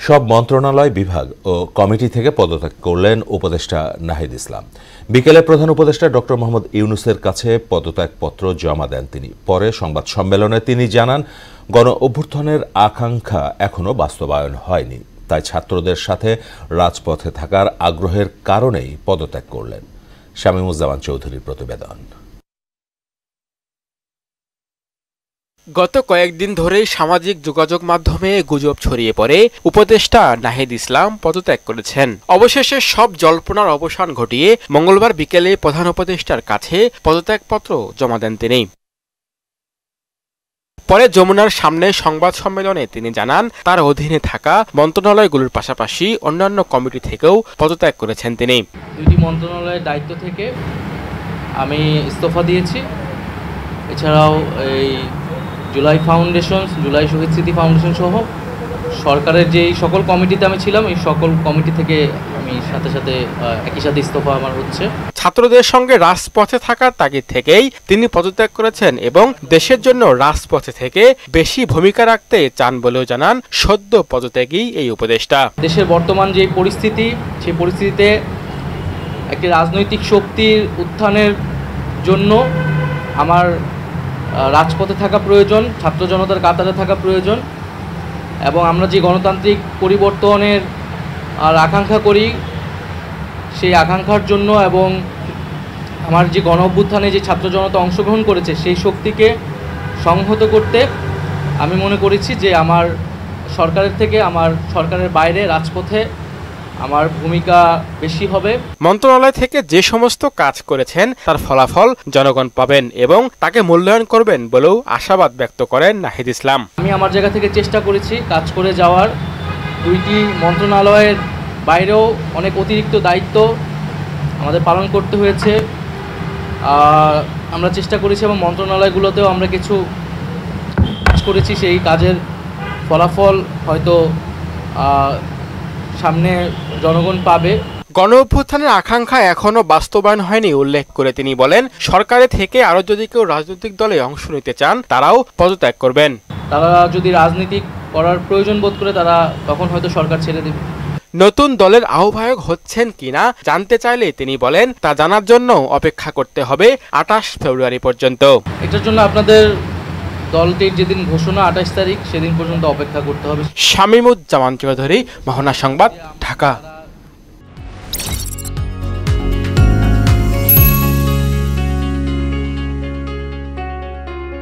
সব মন্ত্রণালয়, বিভাগ ও কমিটি থেকে পদত্যাগ করলেন উপদেষ্টা নাহিদ ইসলাম। বিকেলে প্রধান উপদেষ্টা ডক্টর মোহাম্মদ ইউনূসের কাছে পদত্যাগপত্র জমা দেন তিনি। পরে সংবাদ সম্মেলনে তিনি জানান, গণ অভ্যুত্থানের আকাঙ্ক্ষা এখনো বাস্তবায়ন হয়নি, তাই ছাত্রদের সাথে রাজপথে থাকার আগ্রহের কারণেই পদত্যাগ করলেন। শামীমুজ্জামান চৌধুরীর প্রতিবেদন। গত কয়েকদিন ধরেই সামাজিক যোগাযোগ মাধ্যমে গুজব ছড়িয়ে পড়ে উপদেষ্টা নাহিদ ইসলাম পদত্যাগ করেছেন। অবশেষে সব জল্পনার অবসান ঘটিয়ে মঙ্গলবার বিকেলে প্রধান উপদেষ্টার কাছে পদত্যাগপত্র জমা দেন তিনি। পরে যমুনার সামনে সংবাদ সম্মেলনে তিনি জানান, তার অধীনে থাকা মন্ত্রণালয়গুলোর পাশাপাশি অন্যান্য কমিটি থেকেও পদত্যাগ করেছেন তিনি। দুইটি মন্ত্রণালয়ের দায়িত্ব থেকে আমি ইস্তফা দিয়েছি। এছাড়াও এই জুলাই ফাউন্ডেশন, জুলাই শহীদ স্মৃতি ফাউন্ডেশন সহ সরকারের যেই সকল কমিটিতে আমি ছিলাম, এই সকল কমিটি থেকে আমি সাথে একই সাথে ইস্তফা আমার হচ্ছে। ছাত্রদের সঙ্গে রাজপথে থাকার তাগিদ থেকেই তিনি পদত্যাগ করেছেন এবং দেশের জন্য রাজপথে থেকে বেশি ভূমিকা রাখতে চান বলেও জানান সদ্য পদত্যাগী এই উপদেষ্টা। দেশের বর্তমান যে পরিস্থিতি, সেই পরিস্থিতিতে একটি রাজনৈতিক শক্তির উত্থানের জন্য আমার রাজপথে থাকা প্রয়োজন, ছাত্র জনতার কাতারে থাকা প্রয়োজন এবং আমরা যে গণতান্ত্রিক পরিবর্তনের আকাঙ্ক্ষা করি, সেই আকাঙ্ক্ষার জন্য এবং আমার যে গণ অভ্যুত্থানে যে ছাত্র জনতা অংশগ্রহণ করেছে, সেই শক্তিকে সংহত করতে আমি মনে করেছি যে আমার সরকারের থেকে, আমার সরকারের বাইরে রাজপথে আমার ভূমিকা বেশি হবে। মন্ত্রণালয় থেকে যে সমস্ত কাজ করেছেন তার ফলাফল জনগণ পাবেন এবং তাকে মূল্যায়ন করবেন বলেও আশাবাদ ব্যক্ত করেন নাহিদ ইসলাম। আমি আমার জায়গা থেকে চেষ্টা করেছি কাজ করে যাওয়ার। দুইটি মন্ত্রণালয়ের বাইরেও অনেক অতিরিক্ত দায়িত্ব আমাদের পালন করতে হয়েছে। আমরা চেষ্টা করেছি এবং মন্ত্রণালয়গুলোতেও আমরা কিছু কাজ করেছি। সেই কাজের ফলাফল হয়তো সামনে জনগণ পাবে। গণ অভ্যুত্থানের আকাঙ্ক্ষা এখনো বাস্তবায়ন হয়নি উল্লেখ করে তিনি বলেন, সরকারে থেকে আরো যদি কেউ রাজনৈতিক দলে অংশ নিতে চান তারাও পদত্যাগ করবেন। তারা যদি রাজনীতি করার প্রয়োজন বোধ করে তারা তখন হয়তো সরকার ছেড়ে দেবে। নতুন দলের আহ্বায়ক হচ্ছেন কিনা জানতে চাইলে তিনি বলেন, তা জানার জন্য অপেক্ষা করতে হবে 28 ফেব্রুয়ারি পর্যন্ত। এটার জন্য আপনাদের দলটির যেদিন ঘোষণা 28 তারিখ, সেদিন পর্যন্ত অপেক্ষা করতে হবে। শামীমুজ্জামান চৌধুরী, মোহনা সংবাদ, ঢাকা।